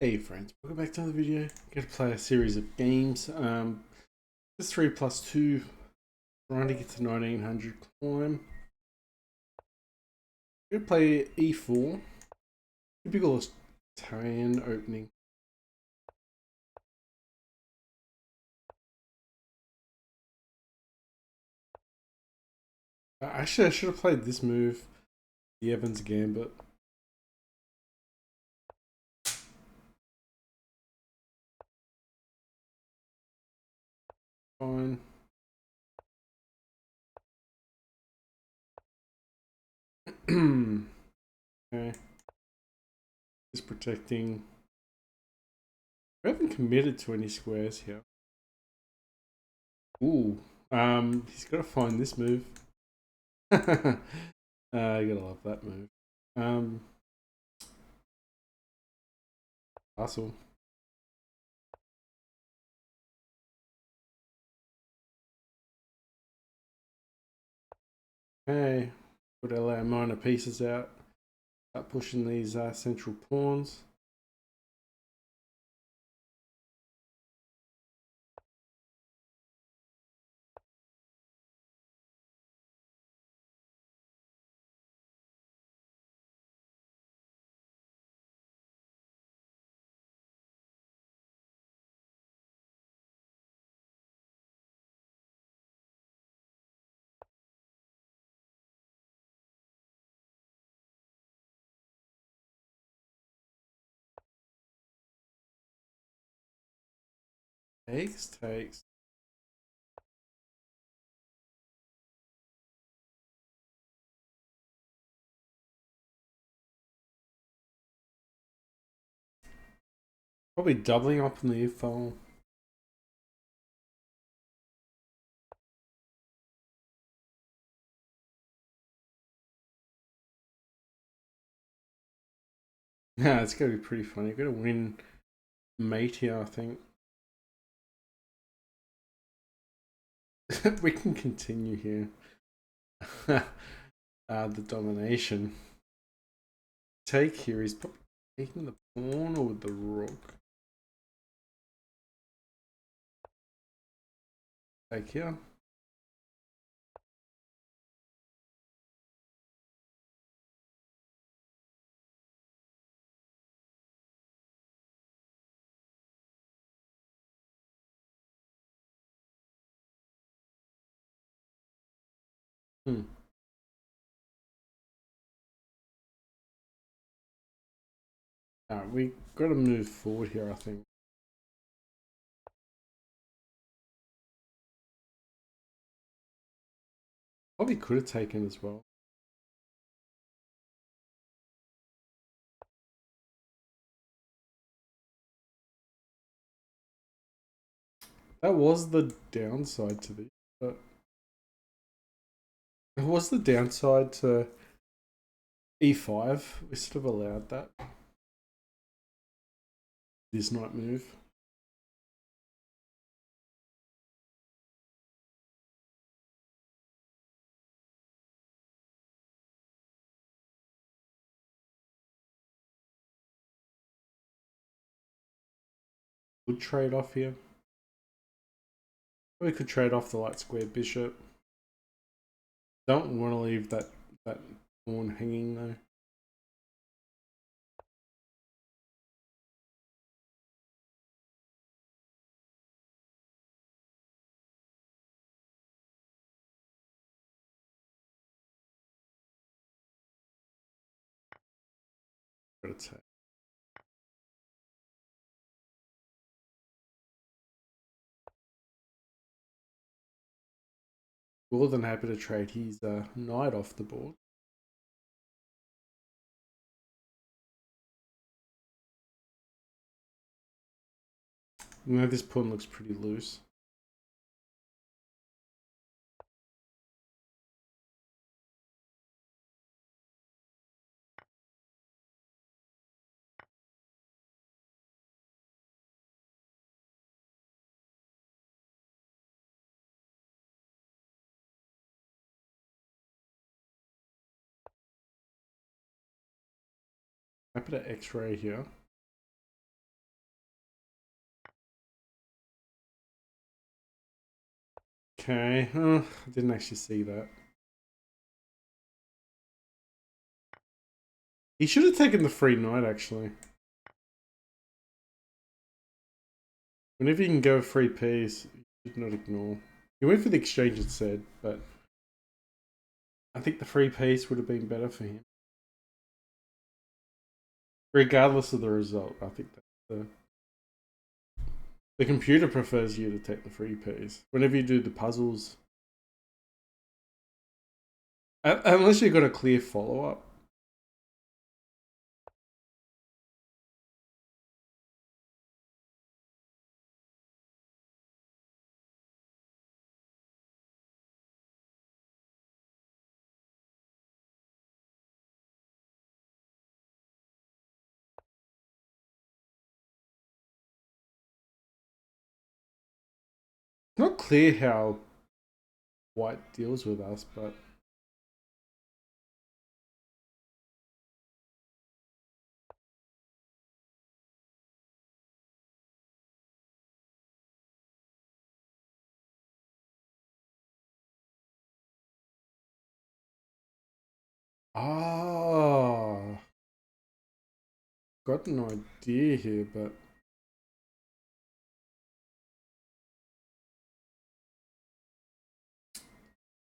Hey friends, welcome back to another video. I'm going to play a series of games. This 3+2, trying to get to 1900 climb. I'm going to play E4, typical Italian opening. Actually, I should have played this move, the Evans Gambit. Fine. Okay. He's protecting. We haven't committed to any squares here. Ooh. He's got to find this move. I gotta love that move. Castle. Okay. Put our minor pieces out. Start pushing these central pawns. Takes. Probably doubling up on the file. Yeah, it's gonna be pretty funny. We're gonna win mate here, I think. We can continue here. The domination. Take here is probably taking the pawn or with the rook. Take here. Hmm. We gotta move forward here, I think. Probably could have taken as well. That was the downside to this, but it was the downside to E5. We should have allowed that. This knight move. Good trade off here. We could trade off the light square bishop. Don't want to leave that pawn hanging though. Gotta take. More than happy to trade his knight off the board. You know, this pawn looks pretty loose. Happy to X-ray here. Okay, I didn't actually see that. He should have taken the free knight, actually. Whenever you can go free piece, you should not ignore. He went for the exchange instead, but I think the free piece would have been better for him. Regardless of the result, I think that's the computer prefers you to take the free piece. Whenever you do the puzzles. Unless you've got a clear follow-up. Not clear how white deals with us, but got an idea here, but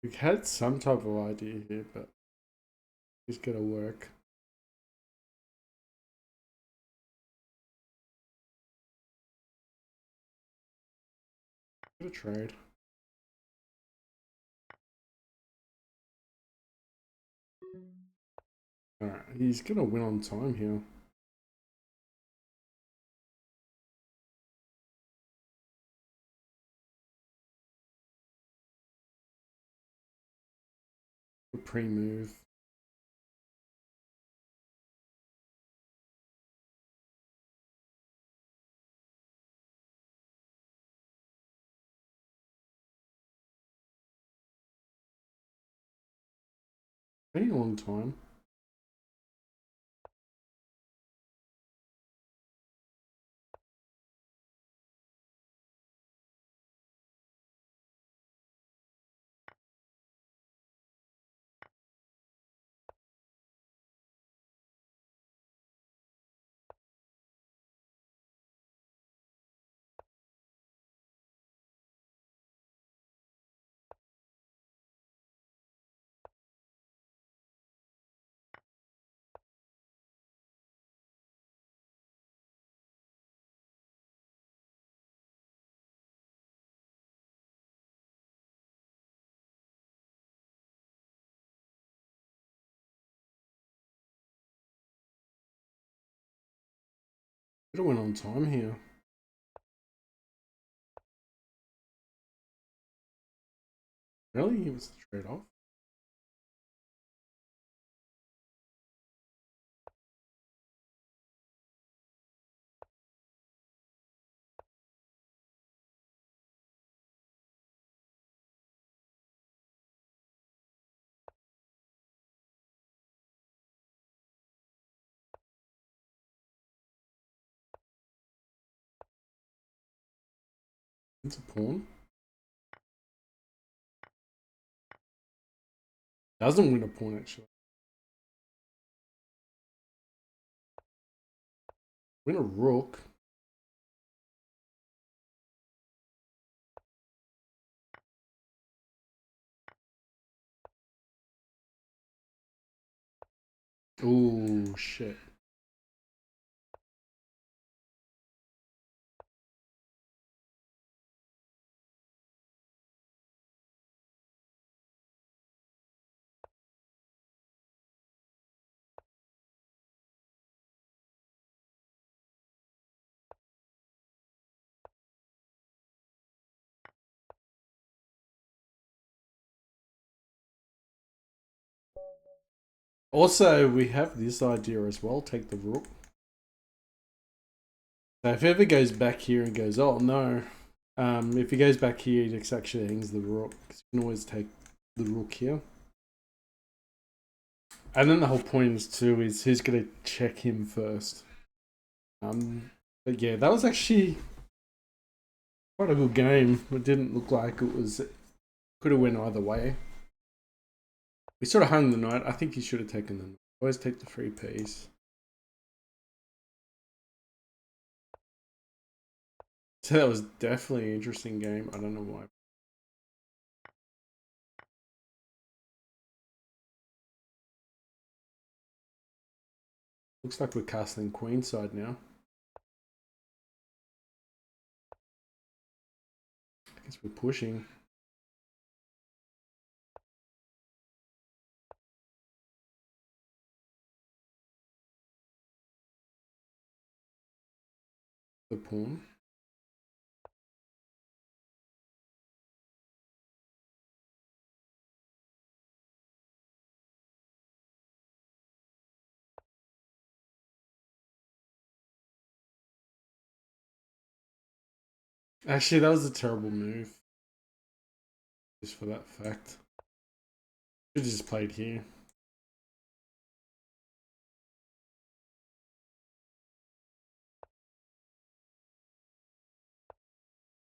we had some type of idea here, but it's gonna work. Get a trade. Alright, he's gonna win on time here. A pre-move. Been a long time. Could have went on time here. Really? He was the trade-off? It's a pawn. Doesn't win a pawn, actually. Win a rook. Oh shit. Also, we have this idea as well. Take the rook. So if he ever goes back here and goes, oh no. If he goes back here, he just actually hangs the rook. Because you can always take the rook here. And then the whole point is too is who's going to check him first. But yeah, that was actually quite a good game. It didn't look like it was Could have went either way. We sort of hung the knight. I think he should have taken the knight. Always take the 3 piece. So that was definitely an interesting game. I don't know why. Looks like we're castling queenside now. I guess we're pushing. The pawn. Actually, that was a terrible move. Just for that fact. Should have just played here.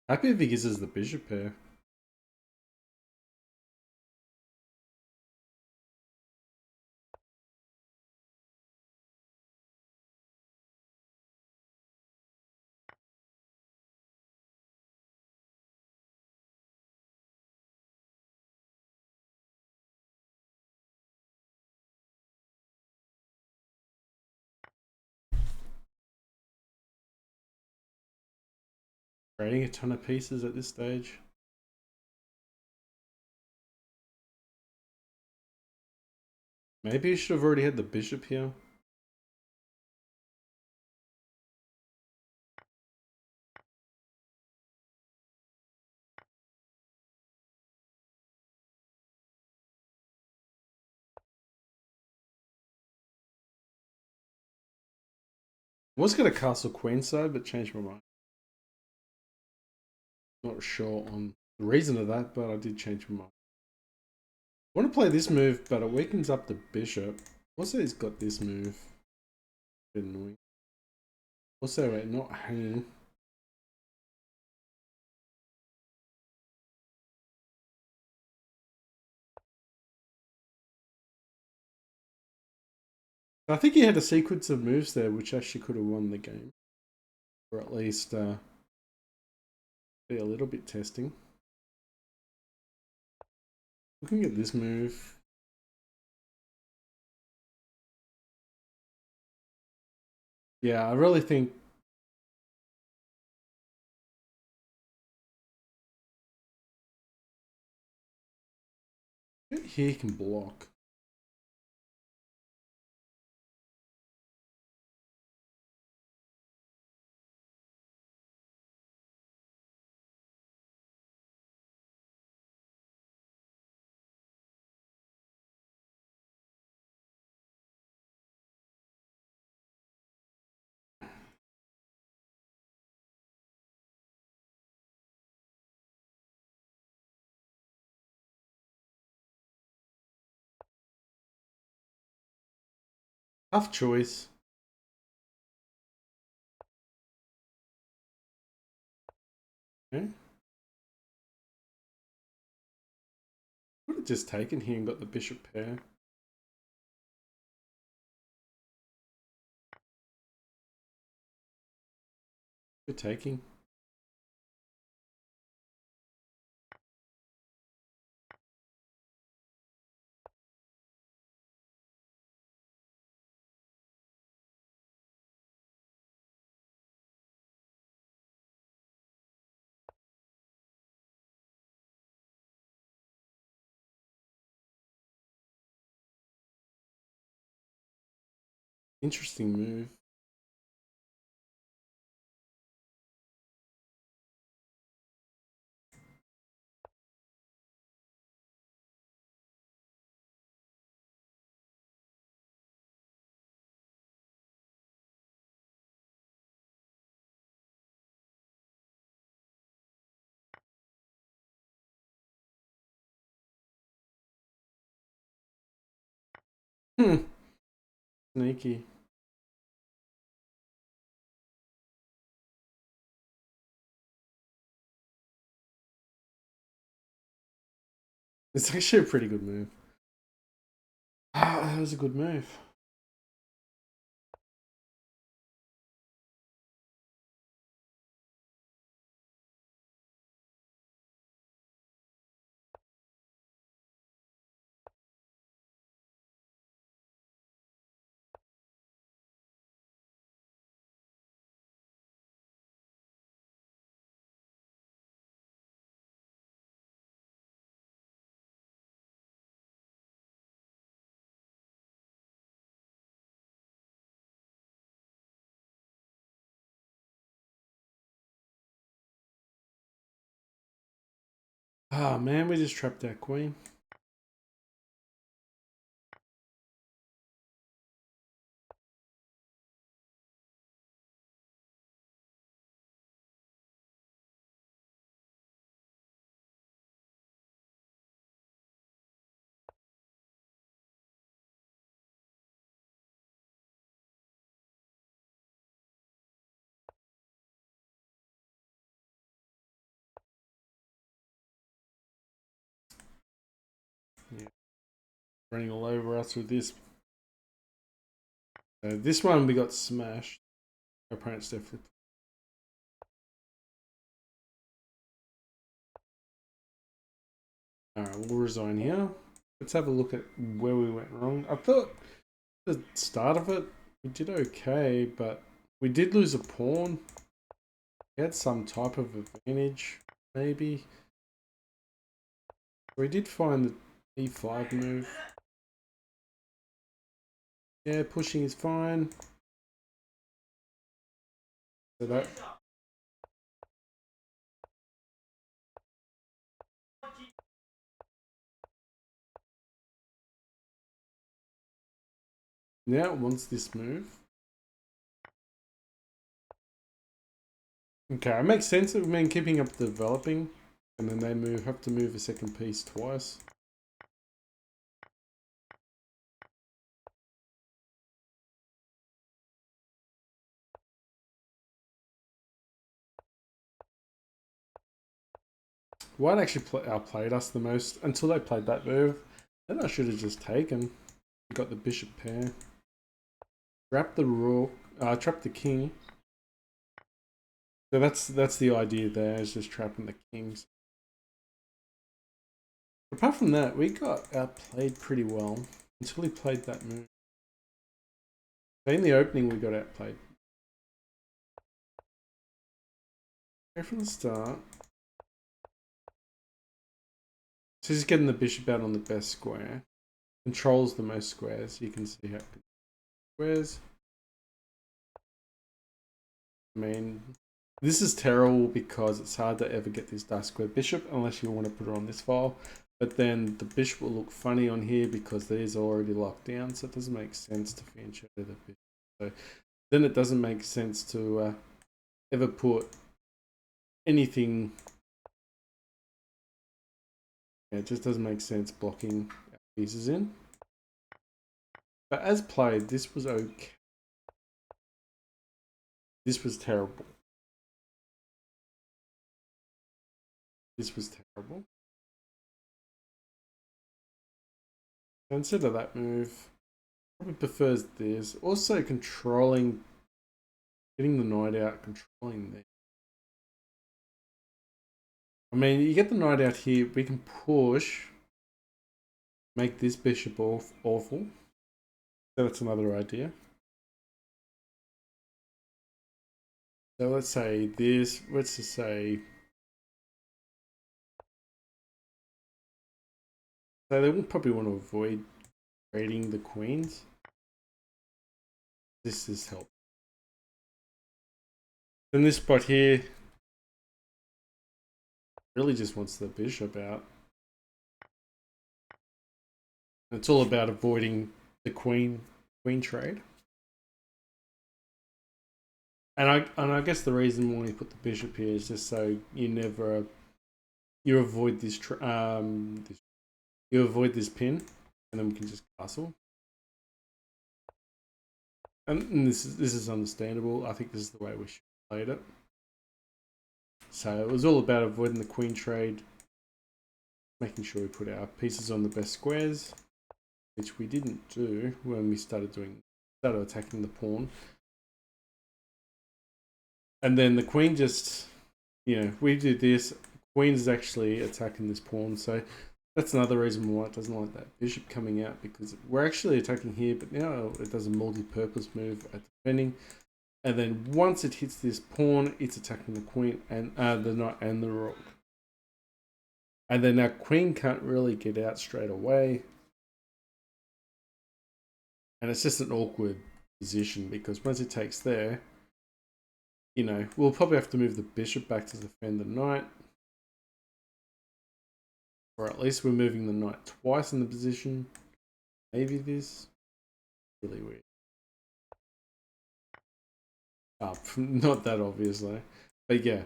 Happy if he gives us the bishop pair. Trading a ton of pieces at this stage. Maybe you should have already had the bishop here. I was going to castle queenside, but changed my mind. Not sure on the reason of that, but I did change my mind. I want to play this move, but it weakens up the bishop. Also, he's got this move. A bit annoying. Also, we're not hanging. I think he had a sequence of moves there, which actually could have won the game. Or at least be a little bit testing. Looking at this move. Yeah, I really think here he can block. Tough choice. Okay. Would have just taken here and got the bishop pair. Good taking. Interesting move. Sneaky. It's actually a pretty good move. That was a good move. Ah, man, we just trapped our queen. Yeah. Running all over us with this. This one we got smashed. Our opponent's definitely. Alright, we'll resign here. Let's have a look at where we went wrong. I thought the start of it, we did okay, but we did lose a pawn. We had some type of advantage, maybe. We did find the e5 move. Yeah, pushing is fine. So that. Now it wants this move. Okay, it makes sense. It means keeping up developing, and then they have to move a second piece twice. White actually outplayed us the most until they played that move. Then I should have just taken. Got the bishop pair. Trap the rook. Trap the king. So that's the idea there, is just trapping the kings. Apart from that, we got outplayed pretty well until he played that move. In the opening, we got outplayed. Go from the start. So he's getting the bishop out on the best square. Controls the most squares. You can see how it squares. I mean, this is terrible because it's hard to ever get this dark square bishop unless you want to put it on this file. But then the bishop will look funny on here because these are already locked down, so it doesn't make sense to fancy the bishop. So then it doesn't make sense to ever put anything. Yeah, it just doesn't make sense blocking pieces in. But as played, this was okay. This was terrible. This was terrible. Consider that move. Probably prefers this. Also controlling, getting the knight out, controlling this. I mean, you get the knight out here, we can push, make this bishop awful. So that's another idea. So let's say this, let's just say, so they will probably want to avoid raiding the queens. This is help. Then this spot here really just wants the bishop out. It's all about avoiding the queen trade. And I guess the reason why you put the bishop here is just so you avoid this you avoid this pin, and then we can just castle. And this is understandable. I think this is the way we should have played it. So it was all about avoiding the queen trade. making sure we put our pieces on the best squares, which we didn't do when we started attacking the pawn. And then the queen just, we do this. Queen is actually attacking this pawn, so that's another reason why it doesn't like that bishop coming out, because we're actually attacking here, but now it does a multi-purpose move at defending. And then once it hits this pawn, it's attacking the queen and the knight and the rook. And then our queen can't really get out straight away. And it's just an awkward position, because once it takes there, we'll probably have to move the bishop back to defend the knight. Or at least we're moving the knight twice in the position. Maybe this. Really weird. Oh, not that obviously. But yeah.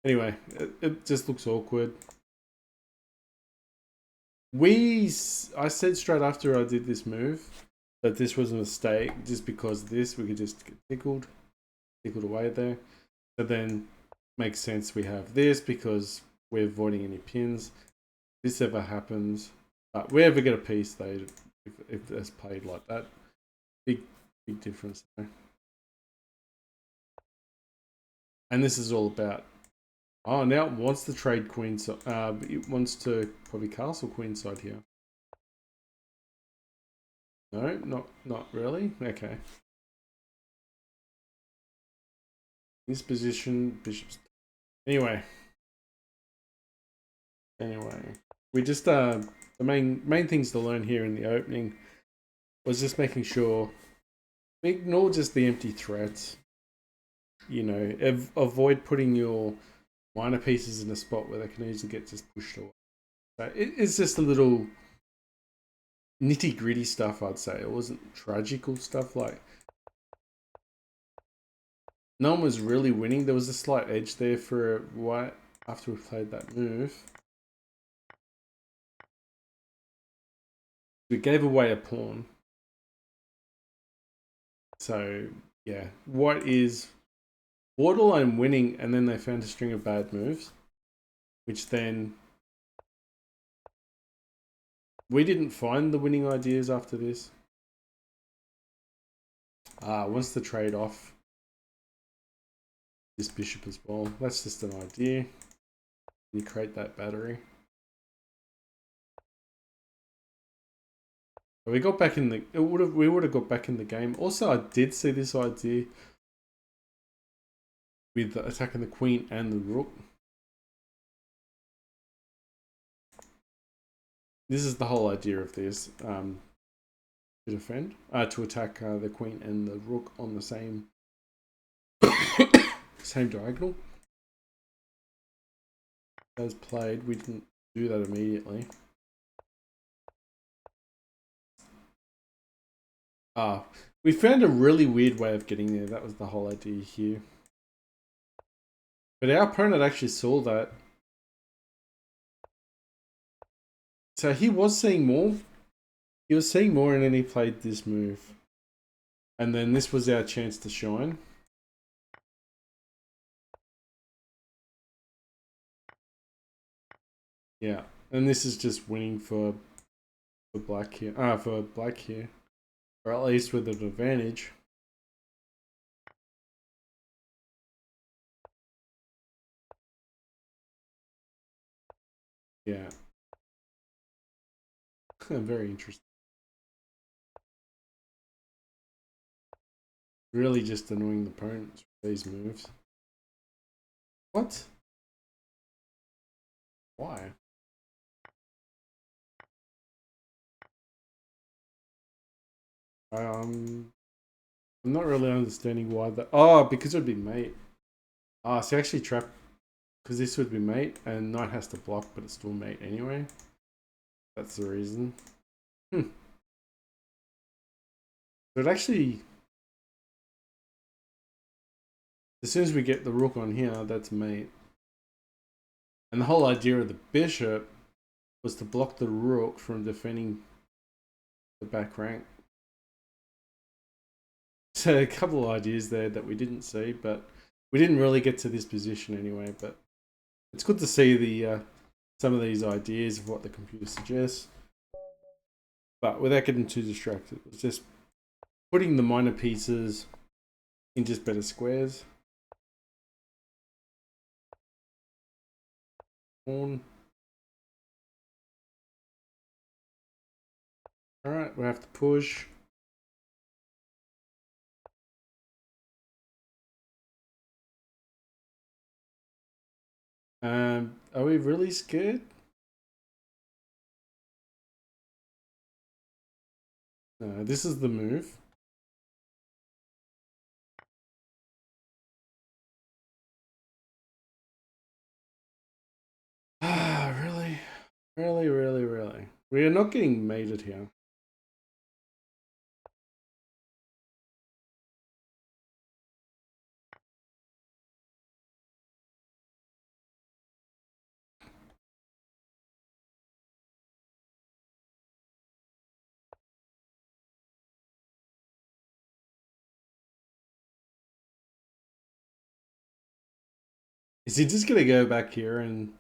Anyway, it just looks awkward. I said straight after I did this move that this was a mistake, just because this, we could just get tickled away there. So then makes sense we have this, because we're avoiding any pins. If this ever happens, we ever get a piece though, if it's played like that, big difference there. And this is all about, now it wants to trade queen, it wants to probably castle queen side here. No, not really. Okay. This position, bishops. Anyway, we just the main things to learn here in the opening was just making sure we ignore just the empty threats. Avoid putting your minor pieces in a spot where they can easily get just pushed away. So it's just a little nitty gritty stuff, I'd say. It wasn't tragical stuff, like no one was really winning. There was a slight edge there for white after we played that move. We gave away a pawn. So yeah, white is borderline winning, and then they found a string of bad moves, which then we didn't find the winning ideas after this. Wants to trade off this bishop as well. That's just an idea. You create that battery. But we got back in the. We would have got back in the game. Also, I did see this idea with attacking the queen and the rook. This is the whole idea of this. To defend, to attack the queen and the rook on the same same diagonal. As played, we didn't do that immediately. We found a really weird way of getting there. That was the whole idea here. But our opponent actually saw that. So he was seeing more. He was seeing more, and then he played this move. And then this was our chance to shine. Yeah, and this is just winning for black here. For black here, or at least with an advantage. Yeah, very interesting. Really, just annoying the opponents with these moves. What? Why? I'm not really understanding why that. Oh, because it would be mate. So actually trap, because this would be mate, and knight has to block, but it's still mate anyway. That's the reason. So it actually, as soon as we get the rook on here, that's mate. And the whole idea of the bishop was to block the rook from defending the back rank. So a couple of ideas there that we didn't see, but we didn't really get to this position anyway. But it's good to see the some of these ideas of what the computer suggests, but without getting too distracted. It's just putting the minor pieces in just better squares. Pawn. Alright, we have to push. Are we really scared? No, this is the move. Ah, really? Really? We are not getting mated here. Is he just gonna go back here and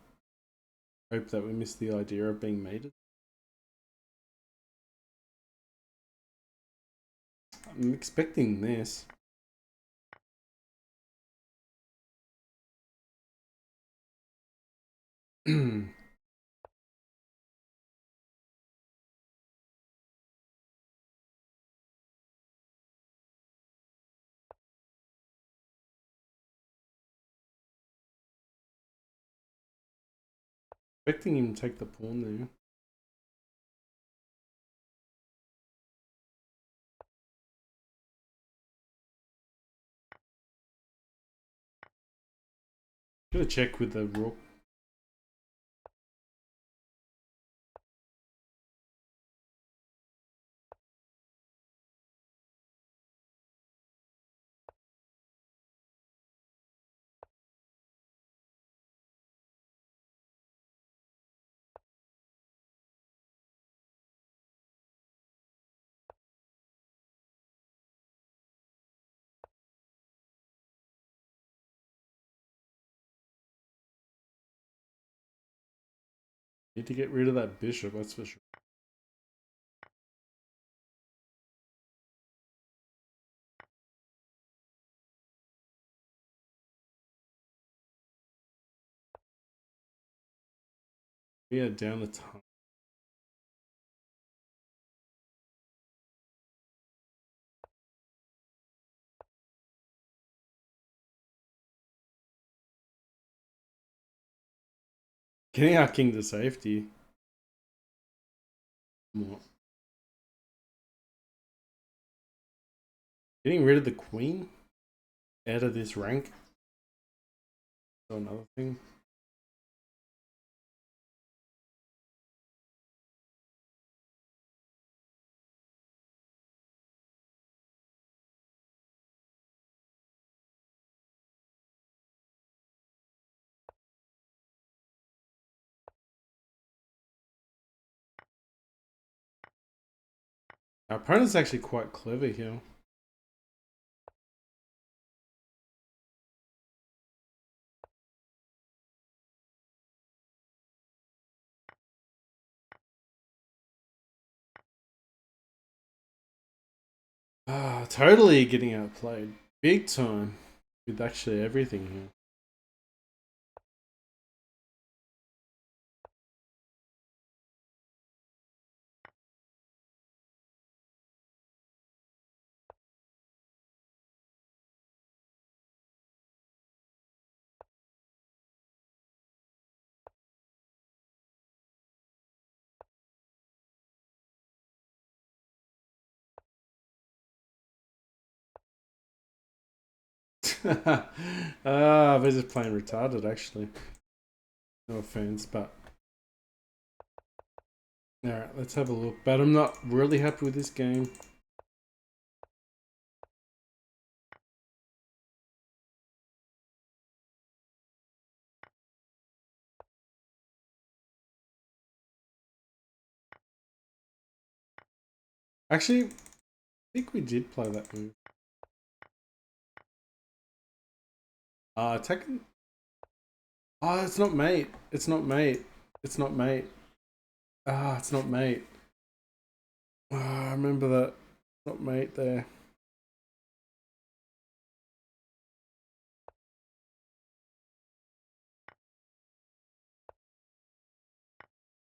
hope that we miss the idea of being mated? I'm expecting this. Expecting him to take the pawn there. Gotta check with the rook. Need to get rid of that bishop, that's for sure. We are down a ton. Getting our king to safety. What? Getting rid of the queen out of this rank. So another thing. Our opponent's actually quite clever here. Ah, totally getting outplayed. Big time. With actually everything here. We're just playing retarded actually. No offense, but alright, let's have a look. But I'm not really happy with this game. Actually, I think we did play that move. Attacking. Oh, it's not mate. It's not mate. It's not mate. Ah, it's not mate. Ah, I remember that. Not mate there.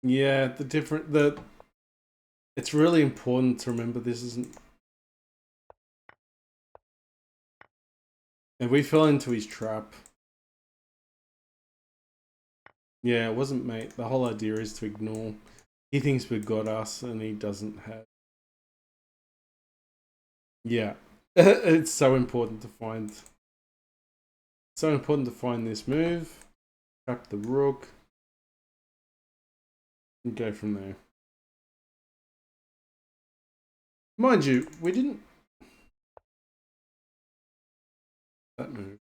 Yeah, it's really important to remember this isn't. And we fell into his trap. Yeah, it wasn't mate. The whole idea is to ignore. He thinks we've got us and he doesn't have. Yeah. It's so important to find. So important to find this move. Trap the rook. And go from there. Mind you, we didn't. That move.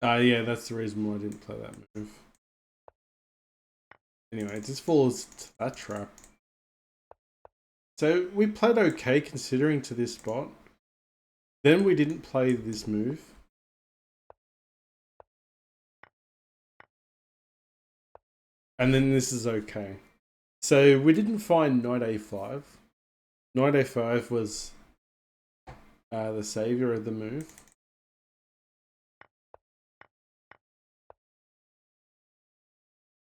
Yeah, that's the reason why I didn't play that move. Anyway, it just falls to that trap. So we played okay considering to this spot. Then we didn't play this move. And then this is okay. So we didn't find knight a5. Knight a5 was the savior of the move.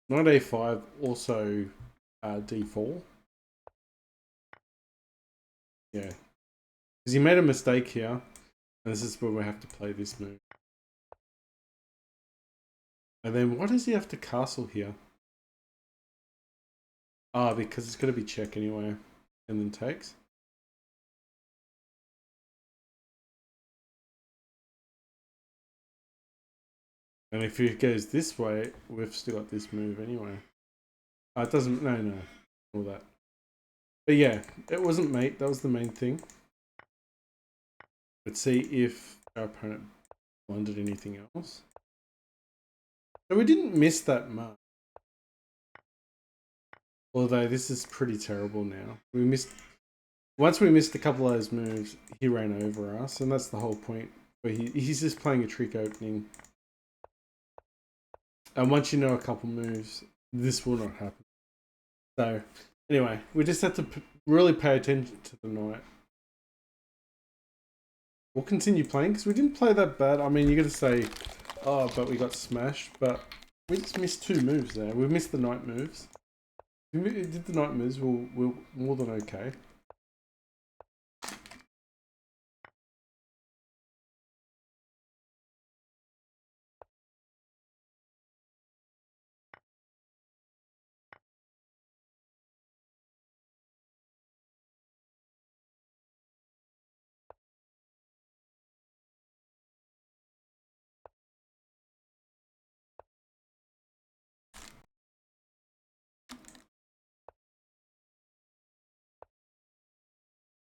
Knight a5 also d4. Yeah. Because he made a mistake here. And this is where we have to play this move. And then what does he have to castle here? Ah, because it's going to be check anyway. And then takes. And if it goes this way, we've still got this move anyway. It doesn't, no, all that. But yeah, it wasn't mate, that was the main thing. Let's see if our opponent blundered anything else. So we didn't miss that much. Although this is pretty terrible now. Once we missed a couple of those moves, he ran over us, and that's the whole point. Where he's just playing a trick opening. And once you know a couple moves, this will not happen. So, anyway, we just have to really pay attention to the knight. We'll continue playing because we didn't play that bad. I mean, you're going to say, oh, but we got smashed. But we just missed two moves there. We missed the knight moves. If we did the knight moves, we're more than okay.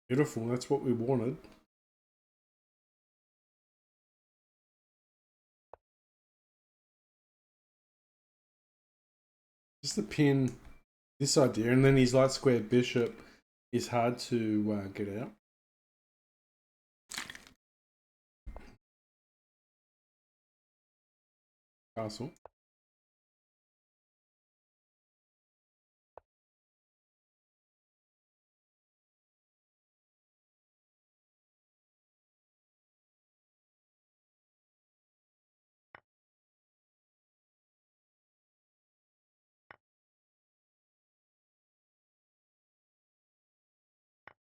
Beautiful. That's what we wanted. Just the pin, this idea, and then his light square bishop is hard to get out. Castle.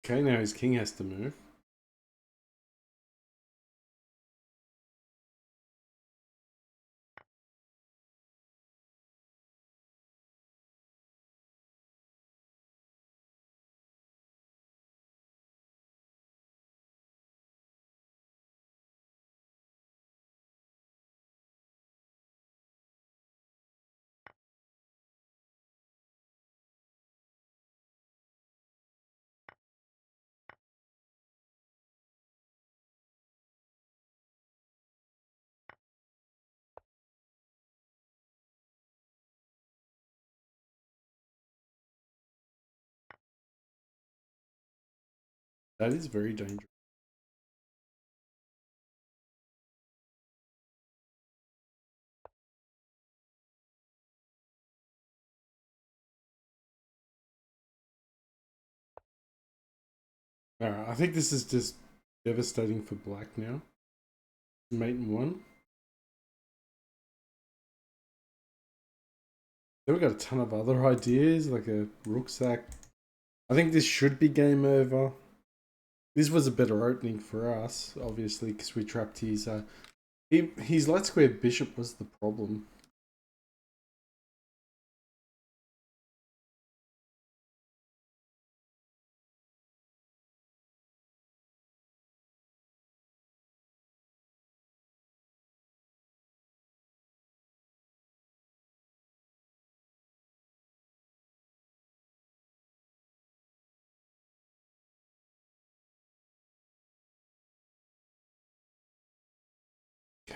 Okay, now his king has to move. That is very dangerous. Alright, I think this is just devastating for black now. Mate in 1. Then we got a ton of other ideas, like a rucksack. I think this should be game over. This was a better opening for us, obviously, because we trapped his light square bishop was the problem.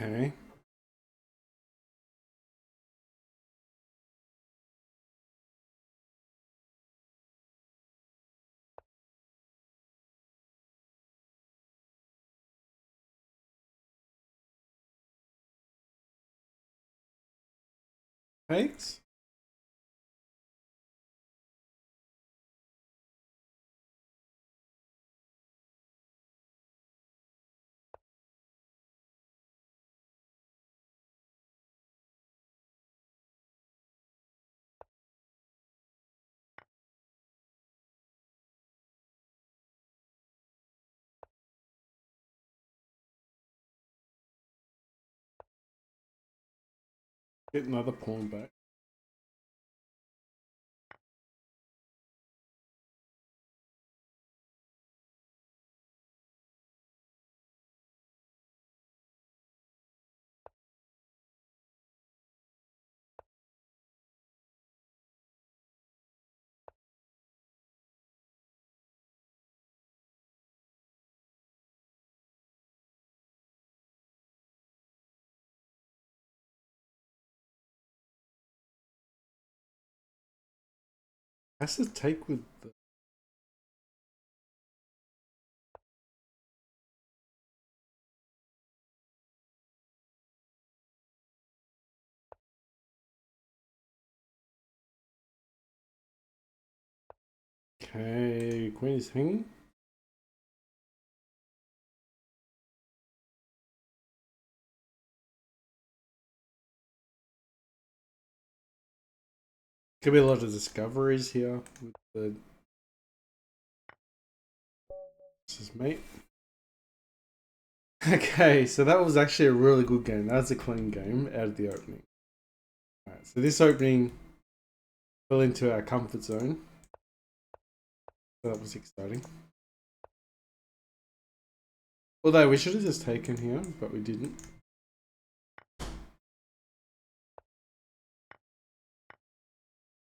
Okay. Thanks. Get another pawn back. Has to take with the... Okay, queen is hanging. Could be a lot of discoveries here with the... This is mate. Okay, so that was actually a really good game. That was a clean game out of the opening. Alright, so this opening fell into our comfort zone. So that was exciting. Although we should have just taken here, but we didn't.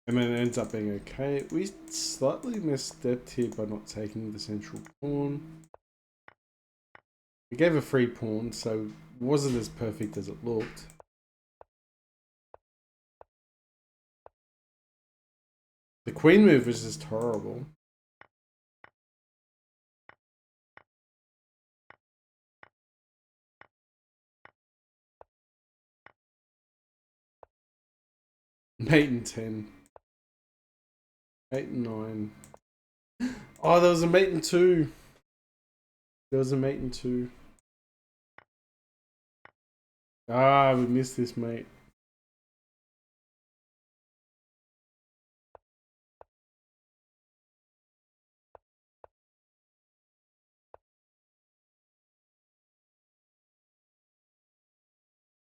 And then it ends up being okay. We slightly misstepped here by not taking the central pawn. We gave a free pawn, so it wasn't as perfect as it looked. The queen move was just horrible. Mate and 10. 8 and 9. Oh, there was a mate and 2. There was a mate and 2. Ah, we missed this mate.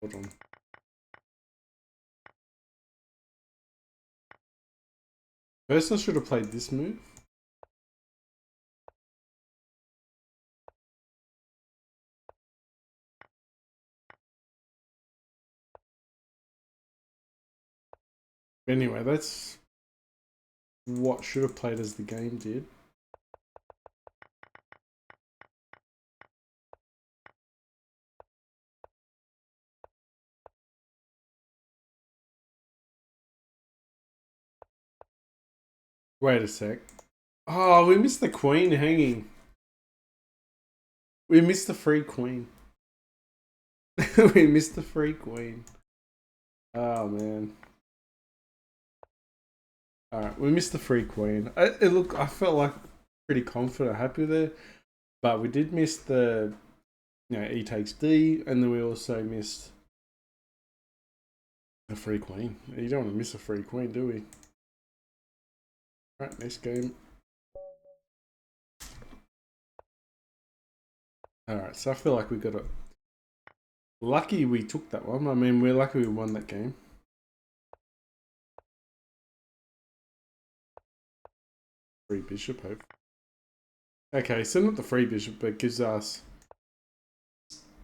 Hold on. First I should have played this move. Anyway, that's what should have played as the game did. Wait a sec. Oh, we missed the queen hanging. We missed the free queen. We missed the free queen. Oh, man. Alright, we missed the free queen. I felt like pretty confident, happy with it. But we did miss the, E takes D, and then we also missed a free queen. You don't want to miss a free queen, do we? Right, next game. Alright, so I feel like we got it. Lucky we took that one. I mean, we're lucky we won that game. Free bishop, hope. Okay, so not the free bishop, but gives us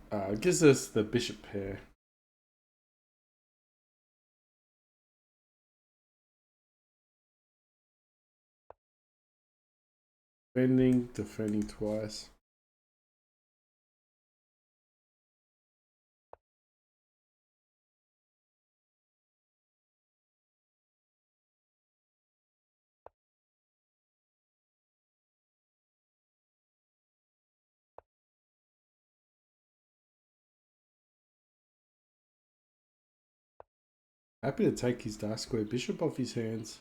the bishop pair. Defending twice. Happy to take his dark square bishop off his hands.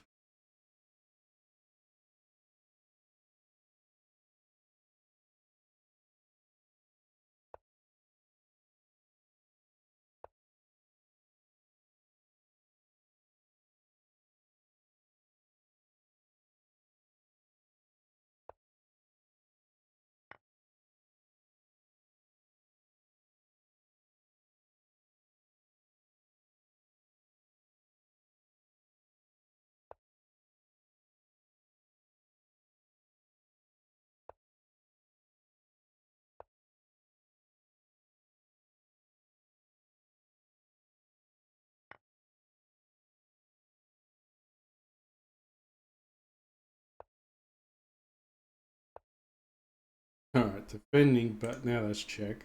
Alright, defending, but now let's check.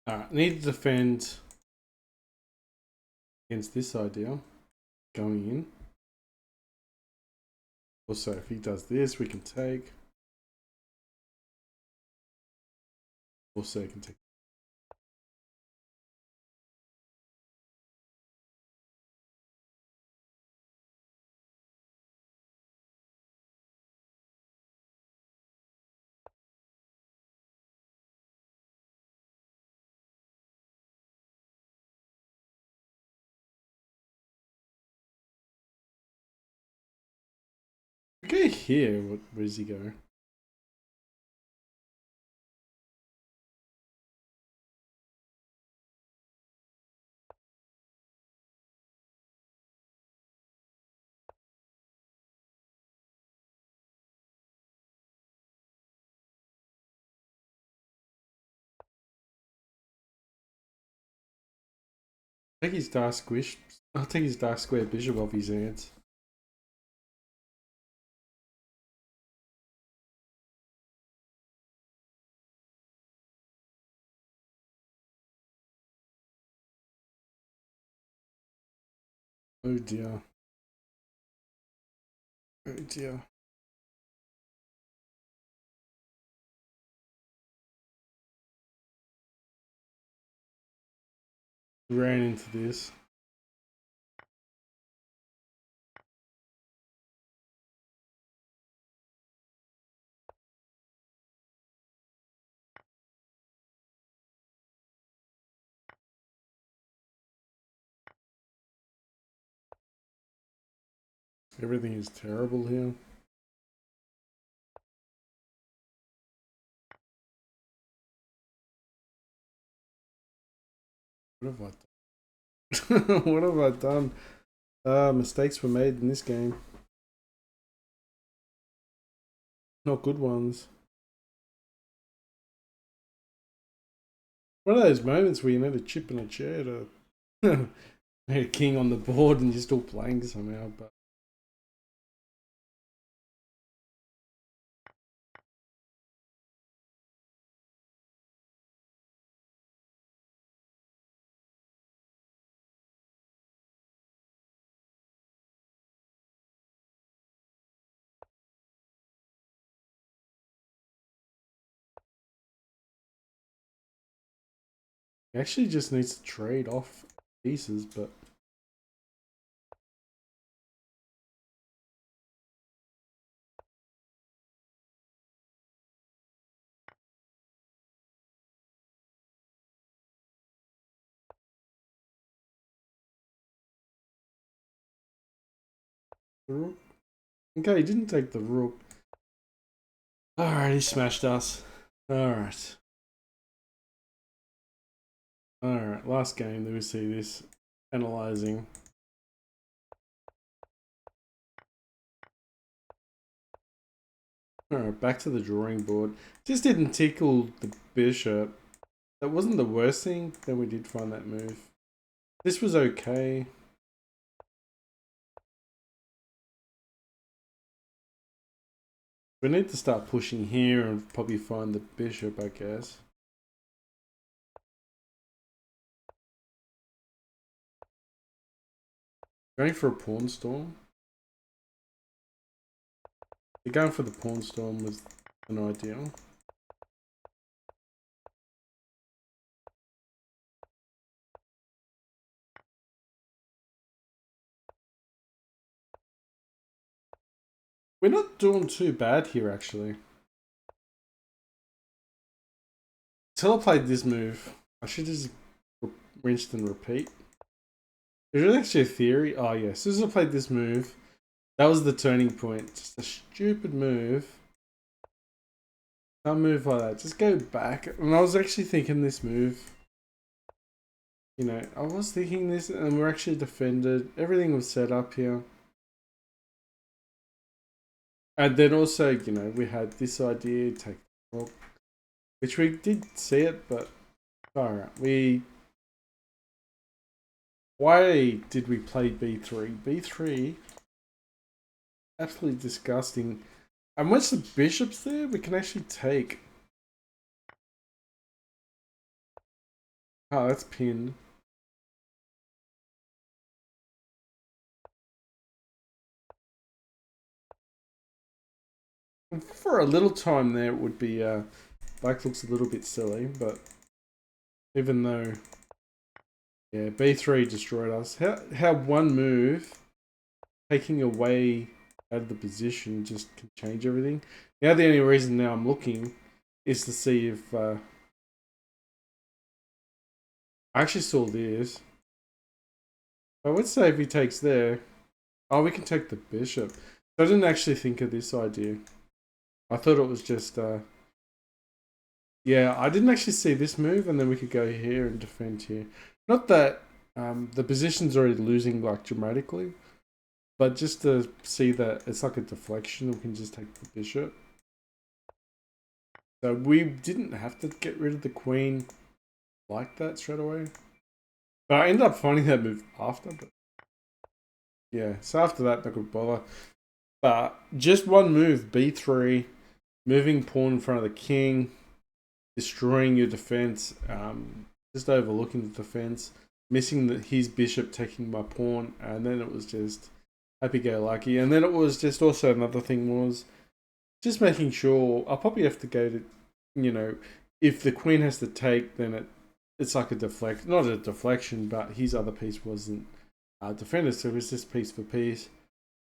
Alright, need to defend against this idea. Going in. Also, if he does this, we can take. Also, he can take. Okay, here. Where does he go? Take his dark squish. I'll take his dark square bishop off his hands. Oh dear. Oh dear. Ran into this. Everything is terrible here. What have I done? What have I done? Mistakes were made in this game. Not good ones. One of those moments where you need a chip and a chair to a king on the board and you're still playing somehow, but He actually just needs to trade off pieces, but the rook. Okay, he didn't take the rook. Alright, he smashed us. Alright. Alright, last game, we see this. Analyzing. Alright, back to the drawing board. Just didn't tickle the bishop. That wasn't the worst thing, then we did find that move. This was okay. We need to start pushing here and probably find the bishop, I guess. Going for a pawn storm. Going for the pawn storm was an ideal. We're not doing too bad here, actually. Until I played this move, I should just rinse and repeat. There's actually a theory. Oh yeah, as soon as I played this move, that was the turning point. Just a stupid move. Don't move like that. Just go back. And I was actually thinking this move. You know, I was thinking this, and we're actually defended. Everything was set up here. And then also, you know, we had this idea, take the rook, which we did see it, but alright, why did we play b3? b3, absolutely disgusting. And once the bishop's there, we can actually take. Oh, that's pinned. For a little time there, it would be, black looks a little bit silly, but even though, yeah, b3 destroyed us. How one move, taking away out of the position, just can change everything. Now the only reason now I'm looking is to see if, I actually saw this. I would say if he takes there, oh, we can take the bishop. I didn't actually think of this idea. I thought it was just, yeah, I didn't actually see this move, and then we could go here and defend here. Not that the position's already losing like dramatically, but just to see that it's like a deflection, we can just take the bishop. So we didn't have to get rid of the queen like that straight away. But I ended up finding that move after. But yeah, so after that, not gonna bother. But just one move, b3, moving pawn in front of the king, destroying your defense, just overlooking the defense, missing his bishop, taking my pawn, and then it was just happy-go-lucky. And then it was just also another thing was just making sure, I'll probably have to go to, you know, if the queen has to take, then it's like a deflect, not a deflection, but his other piece wasn't defended, so it was just piece for piece.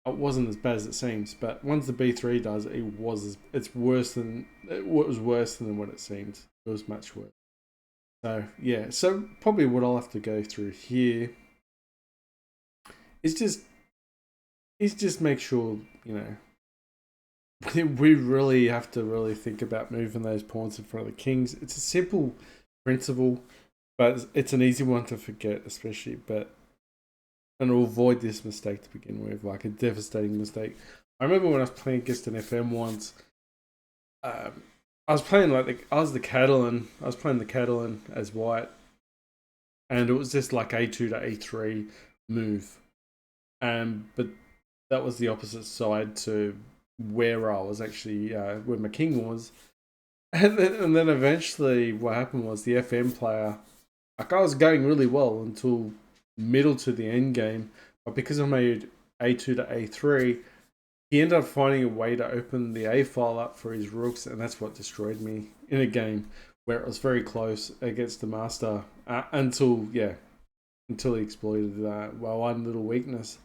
It wasn't as bad as it seems, but once the b3 does, it's worse than it was worse than what it seemed. It was much worse. So yeah, so probably what I'll have to go through here is just make sure, you know, we really have to really think about moving those pawns in front of the kings. It's a simple principle, but it's an easy one to forget, especially. But and to avoid this mistake to begin with, like a devastating mistake. I remember when I was playing against an FM once. I was playing like I was playing the Catalan as white, and it was just like a2 to a3 move, but that was the opposite side to where I was actually where my king was, and then eventually what happened was the FM player, like I was going really well until middle to the end game, but because I made a2 to a3, he ended up finding a way to open the A file up for his rooks, and that's what destroyed me in a game. where it was very close against the master until he exploited that one little weakness.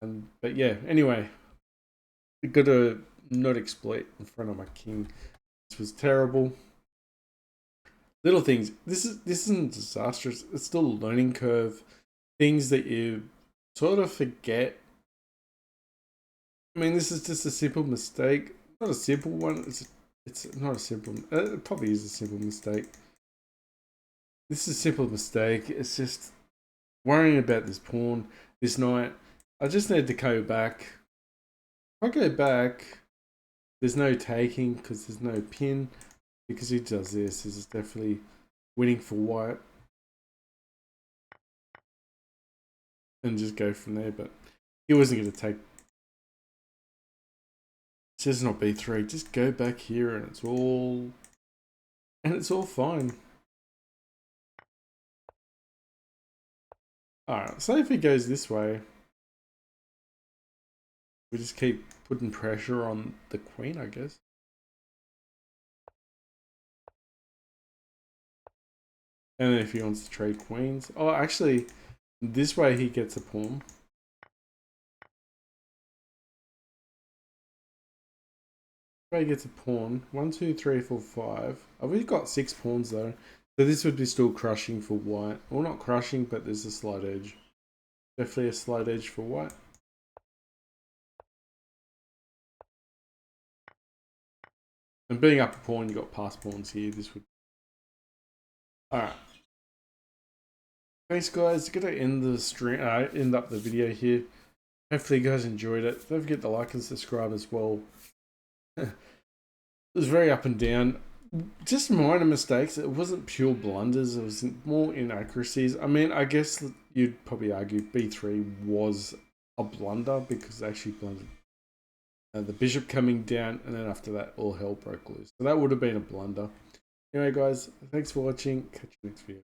But yeah, anyway, got to not exploit in front of my king. This was terrible. Little things. This isn't disastrous. It's still a learning curve. Things that you sort of forget. I mean, this is just a simple mistake. Not a simple one. It's not a simple. It probably is a simple mistake. This is a simple mistake. It's just worrying about this pawn, this knight. I just need to go back. If I go back, there's no taking because there's no pin. Because he does this is definitely winning for white. And just go from there. But he wasn't going to take. It says not b3. Just go back here and it's all fine. Alright, so if he goes this way, we just keep putting pressure on the queen, I guess. And then if he wants to trade queens. Oh, actually, this way he gets a pawn. This way he gets a pawn. 1, 2, 3, 4, 5. Oh, we've got 6 pawns though. So this would be still crushing for white. Well, not crushing, but there's a slight edge. Definitely a slight edge for white. And being up a pawn, you got pass pawns here. This would. Alright. Thanks guys, gonna end the stream, end up the video here. Hopefully you guys enjoyed it. Don't forget to like and subscribe as well. It was very up and down. Just minor mistakes. It wasn't pure blunders. It was more inaccuracies. I mean, I guess you'd probably argue b3 was a blunder because they actually blundered the bishop coming down, and then after that all hell broke loose. So that would have been a blunder. Anyway guys, thanks for watching. Catch you next video.